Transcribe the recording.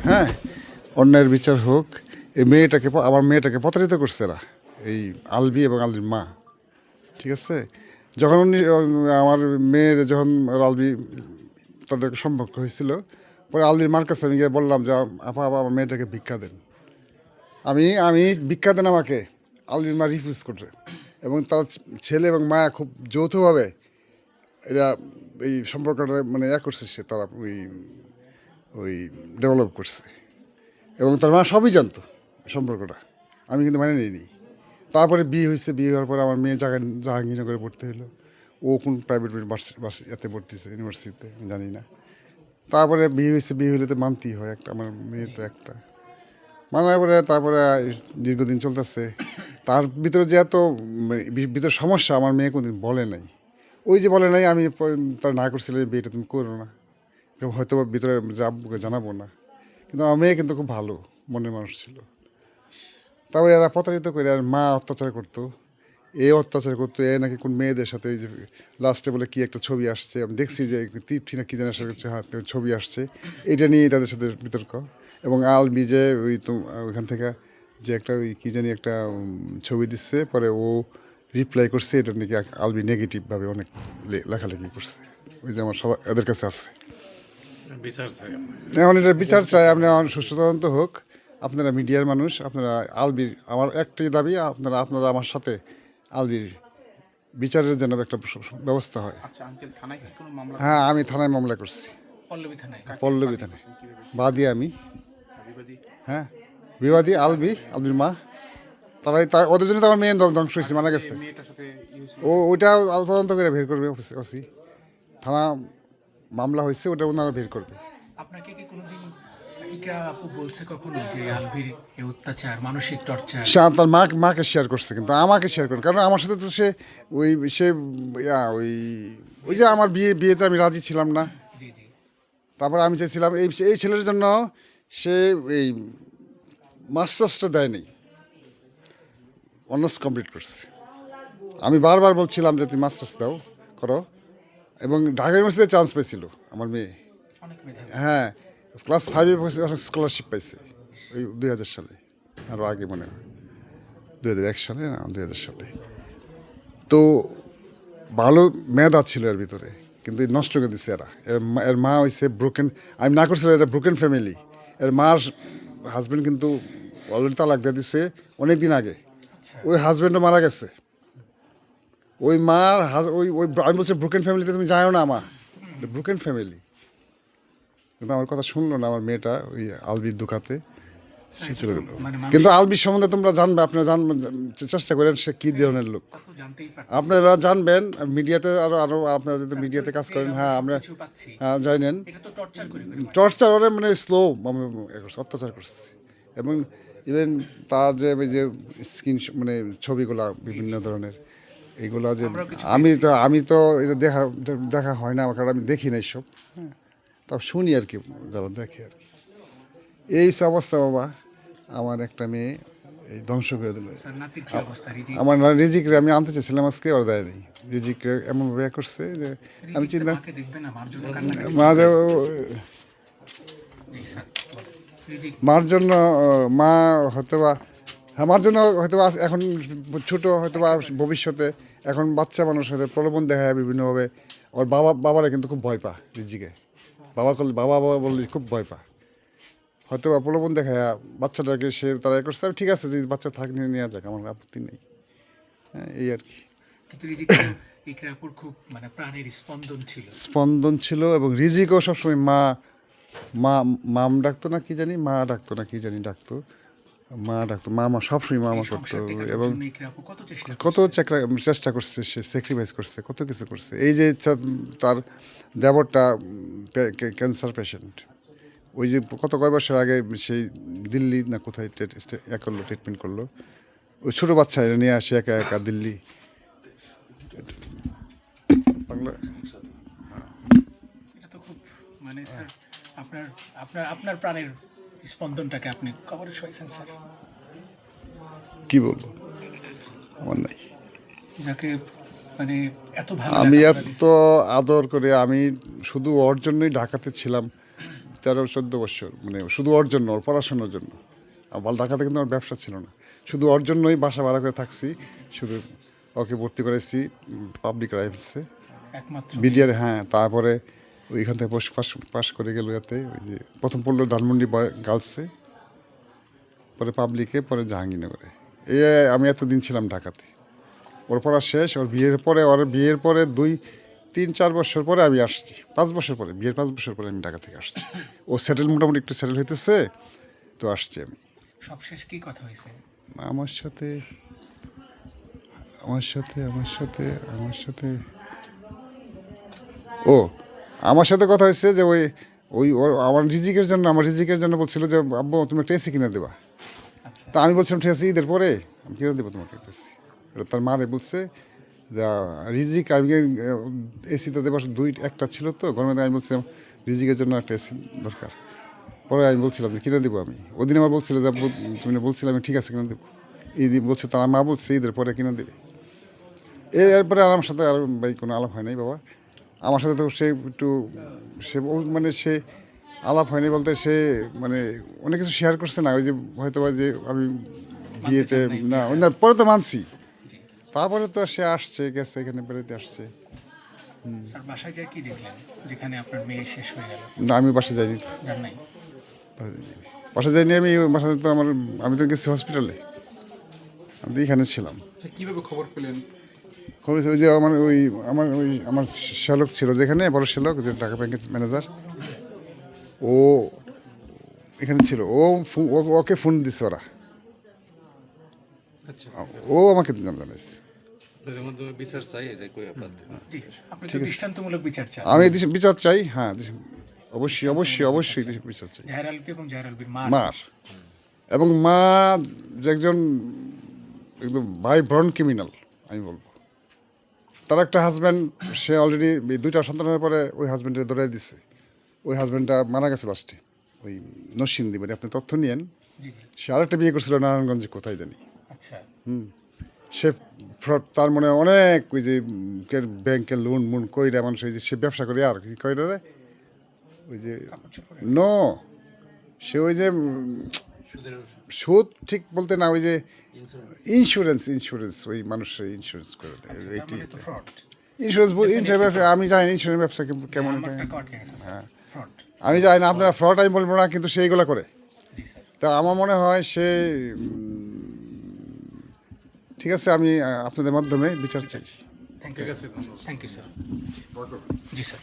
হ্যাঁ, অন্যায়ের বিচার হোক। এই মেয়েটাকে আমার মেয়েটাকে প্রতারিত করছে এরা, এই আলবি এবং আলবির মা। ঠিক আছে, যখন উনি আমার মেয়ের যখন আলবি তাদের সম্পর্ক হয়েছিল, পরে আলবির মার কাছে আমি গিয়ে বললাম যে আপা আপা আমার মেয়েটাকে ভিক্ষা দেন, আমি আমি ভিক্ষা দেন আমাকে। আলবির মা রিফিউজ করছে এবং তার ছেলে এবং মা খুব যৌথভাবে এরা এই সম্পর্কটা মানে করছে, সে তারা ওই ওই ডেভেলপ করছে এবং তার মা সবই জানতো সম্পর্কটা, আমি কিন্তু মানে নিইনি। তারপরে বিয়ে হয়েছে, বিয়ে হওয়ার পরে আমার মেয়ে জাহাঙ্গীরনগরে পড়তে হলো। ও কোন প্রাইভেট এতে পড়তেছে, ইউনিভার্সিটিতে, আমি জানি না। তারপরে বিয়ে হয়েছে, বিয়ে হলে তো মানতেই হয়, একটা আমার মেয়ে তো একটা মানার পরে তারপরে দীর্ঘদিন চলতেছে। তার ভিতরে যে এত ভিতরে সমস্যা আমার মেয়ে কোনদিন বলে নাই। ওই যে বলে নাই আমি তার না করছিল এই বিয়েটা তুমি করো না, হয়তো ভিতরে আব্বুকে জানাবো না। কিন্তু আমার মেয়ে কিন্তু খুব ভালো মনের মানুষ ছিল। তারপরে এরা প্রতারিত করে আর মা অত্যাচার করতো, এ অত্যাচার করতো। এ নাকি কোন মেয়েদের সাথে ওই যে লাস্টে বলে কি একটা ছবি আসছে, আমি দেখছি যে তৃপ্তি না কি জানার সাথে হাতে ছবি আসছে, এটা নিয়েই তাদের সাথে বিতর্ক। এবং আলবি যে ওই তো ওইখান থেকে যে একটা ওই কী জানি একটা ছবি দিচ্ছে, পরে ও রিপ্লাই করছে, এটা নাকি আলবি নেগেটিভভাবে অনেক লেখালেখি করছে। ওই যে আমার সবাই এদের কাছে আছে। এখন এটা বিচার চাই, আপনি সুষ্ঠু তদন্ত হোক। আপনারা মিডিয়ার মানুষ, আপনারা আলবির, আমার একটাই দাবি, আপনারা আপনারা আমার সাথে আলবির বিচারের জন্য একটা ব্যবস্থা হয়। হ্যাঁ, আমি থানায় মামলা করছি, পল্লবী থানায়। বাদী আমি, হ্যাঁ বিবাদী আলবির মা। তারাই ওদের জন্য তো আমার মেয়ে ধ্বংস হয়েছে, মারা গেছে। ওইটা তদন্ত করে বের করবে ওসি। থানা মামলা হয়েছে, ওটা ওনারা বের করবে। আপনাকে কি কোনোদিন ইকরা আপু বলছে কখনো যে আলভির এই অত্যাচার, মানসিক টর্চার? সে তার মাকে শেয়ার করছে, কিন্তু আমাকে শেয়ার করে, কারণ আমার সাথে তো সে ওই সে ওই ওই যে আমার বিয়েতে আমি রাজি ছিলাম না। জি জি। তারপর আমি চাইছিলাম এই এই ছেলের জন্য সে এই মাস্টার্সটা দেয়নি, অনার্স কমপ্লিট করছে। আমি বারবার বলছিলাম যে তুমি মাস্টার্স দাও, করো। এবং ঢাকা ইউনিভার্সিটিতে চান্স পেয়েছিল আমার মেয়ে। অনেক মেধাবী। হ্যাঁ, ক্লাস 5-এ স্কলারশিপ পাইছে ওই 2000 সালে, আরও আগে মনে হয় 2001 সালে না 2000 সালে। তো ভালো মেধা ছিল এর ভিতরে, কিন্তু নষ্ট করে দিচ্ছে এরা। এর মা হয়েছে ব্রোকেন, আমি না করছিলাম, এটা ব্রোকেন ফ্যামিলি। এর মার হাজব্যান্ড কিন্তু অলরেডি তালাক দিয়ে দিচ্ছে অনেক দিন আগে, ওই হাজব্যান্ডও মারা গেছে। ওই মার ওই ওই আমি বলছি ব্রোকেন ফ্যামিলিতে তুমি যাও না, আমার ব্রোকেন ফ্যামিলি। কিন্তু আমার কথা শুনলো না আমার মেয়েটা, ওই আলবির দুকাতে সে চলে গেল। কিন্তু আলবির সম্বন্ধে তোমরা জানবে, আপনারা জানবেন, চেষ্টা করেন সে কী ধরনের লোক, আপনারা জানবেন। মিডিয়াতে আরো আরো আপনারা যদি মিডিয়াতে কাজ করেন, হ্যাঁ আমরা হ্যাঁ জানেন। টর্চার ওরা মানে স্লো অত্যাচার করছে। এবং ইভেন তার যে ওই যে স্ক্রিন মানে ছবিগুলা বিভিন্ন ধরনের, এইগুলা যে আমি তো এটা দেখা হয় না আমার, কারণ আমি দেখি না এইসব। হ্যাঁ, তাও শুনি আর কি, যারা দেখে আর কি। এই অবস্থা বাবা, আমার একটা মেয়ে এই ধ্বংস করে দিল। আমার রিজিকরে আমি আনতে চেয়েছিলাম আজকে, ওর দেয় নেই। রিজিকরে এমনভাবে করছে যে আমি চিন্তা মাঝে মার জন্য মা হয়তো বা, হ্যাঁ মার জন্য হয়তো বা এখন ছোটো, হয়তো বা ভবিষ্যতে এখন বাচ্চা মানুষ হয়তো প্রলোভন দেখায় বিভিন্নভাবে। ওর বাবারা কিন্তু খুব ভয় পা রিজিকে, বাবা বললে খুব ভয় পা। হয়তো বা প্রলোভন দেখায় বাচ্চাটাকে সে তারা করছে, ঠিক আছে যদি বাচ্চা থাক নিয়ে নেওয়া যাক, আমার আপত্তি নেই। হ্যাঁ, এই আর কি। স্পন্দন ছিল এবং রিজিকও সবসময় মাম ডাকতো না কি জানি, মা ডাকতো না কি জানি, ডাকতো মামা, সবসময় মামা করতো। এবং কত চেষ্টা করছে, সে স্যাক্রিফাইস করছে, কত কিছু করছে। এই যে তার দেবরটা ক্যান্সার পেশেন্ট, ওই যে কয় বছর আগে সেই দিল্লি না কোথায় করলো, ট্রিটমেন্ট করলো। ওই ছোটো বাচ্চা নিয়ে আসে একা একা দিল্লি। বাংলা এটা তো খুব মানে স্যার, আপনার আপনার আপনার প্রাণের স্পন্দনটাকে আপনি কবরে শোয়াইছেন স্যার। কি বলবো, আমার নাই। যাকে মানে আমি এত আদর করে, আমি শুধু ওর জন্যই ঢাকাতে ছিলাম। 13-14 বছর, মানে শুধু ওর জন্য, ওর পড়াশোনার জন্য। আমার ঢাকাতে কিন্তু আমার ব্যবসা ছিল না, শুধু ওর জন্যই বাসা ভাড়া করে থাকছি, শুধু ওকে ভর্তি করেছি পাবলিক রাইফেলসে একমাত্র বিডিআর। হ্যাঁ, তারপরে ওইখান থেকে পাস করে গেল যাতে, ওই যে প্রথম পড়লো ধানমন্ডি গার্লসে, পরে পাবলিকে, পরে জাহাঙ্গীরনগরে। এই আমি এতদিন ছিলাম ঢাকাতে। ওর পড়া শেষ, ওর বিয়ের পরে 2-3-4 বছর পরে আমি আসছি, 5 বছর পরে, বিয়ের 5 বছর পরে আমি ঢাকা থেকে আসছি। ও মোটামুটি একটু সেটেল হইতেছে, তো আসছি আমি। সবশেষ কি কথা হয়েছে? আমার সাথে আমার সাথে আমার সাথে আমার সাথে ও আমার সাথে কথা হয়েছে যে ওই ওই আমার রিজিকের জন্য বলছিল যে আব্বু তুমি একটা এসি কিনে দেবা। আচ্ছা, তা আমি বলছিলাম ঠিক আছে, ঈদের পরে আমি কিনে দেবো তোমাকে একটা এসি। এটা তার মারে বলছে যা রিজিক, আমি এসি তো দেবার একটা ছিল তো গরমে, আমি বলছিলাম রিজিকের জন্য একটা এসি দরকার। পরে আমি বলছিলাম যে কিনে দেবো আমি। ওদিন আমার বলছিল যে আব্বু তুমি বলছিলাম আমি ঠিক আছে কিনে দেবো। ঈদ বলছে, তার মা বলছে ঈদের পরে কিনে দেবে। এরপরে আর আমার সাথে আর ভাই কোনো আলাপ হয় নাই বাবা। আমার সাথে তো সে একটু মানে সে আলাপ হয়নি বলতে, সে মানে অনেক কিছু শেয়ার করছে না, ওই যে হয়তো বা যে আমি বিয়েতে না পরে তো মানছি। জি তারপরে তো সে আসছে গেছে, এখানে বেরোতে আসছে। স্যার, বাসায় যায় কি দেখলেন যেখানে আপনার মেয়ে শেষ হয়ে গেল? না, আমি বাসা যাইনি তো, জান নাই? বাসা যাইনি আমি। বাসাতে তো আমি তো গেছি হসপিটালে, আমি তো এখানে ছিলাম। আচ্ছা, কিভাবে খবর পেলেন? খবর ওই যে আমার শ্যালক ছিল যেখানে, বড় শ্যালক, যে ঢাকা ব্যাংকের ম্যানেজার, ও এখানে ছিল। ওকে ফোন দিচ্ছে ওরা, আচ্ছা, ও আমাকে জানাইছে। এর মধ্যে বিচার চাই, এটা কই আপনাদের? জি, আপনি তো দৃষ্টান্তমূলক বিচার চান। আমি বিচার চাই, হ্যাঁ অবশ্যই অবশ্যই অবশ্যই বিচার চাই। জাহের আলভী এবং জাহের আলভীর মা মার এবং মা যে একজন একদম ভাই ব্রন ক্রিমিনাল আমি বলবো। তার একটা হাজব্যান্ড, সে অলরেডি 2টা সন্তানের পরে ওই হাজব্যান্ডে ধরে দিচ্ছে। ওই হাজব্যান্ডটা মারা গেছে লাস্টে, ওই নরসিংদী, মানে আপনি তথ্য নিয়েন। জি জি, সে আরেকটা বিয়ে করছিল নারায়ণগঞ্জে, কোথায় জানি। আচ্ছা, সে ফ্রড, তার মনে অনেক ওই যে ব্যাংকের লোন কইরা মানুষ, ওই যে সে ব্যবসা করে আর কি কইরা রে, ওই যে কাপড় চোপড়। সে ওই যে সুদ ঠিক বলতে না, ওই যে ইন্স্যুরেন্স ওই মানুষের ইন্স্যুরেন্স করে দেয়। তার এইটি মানে তো fraud। ইন্স্যুরেন্স ব্যবসা আমি জানি না, ইন্স্যুরেন্স ব্যবসা কেমন। আমার টাকা আটকে গেছে স্যার, fraud। আমি জানি না, আপনারা ফ্রড আমি বলবো না, কিন্তু সে এইগুলো করে। জি স্যার। তা আমার মনে হয় সে ঠিক আছে, আমি আপনাদের মাধ্যমে বিচার চাই। Thank you sir, thank you sir. জি স্যার।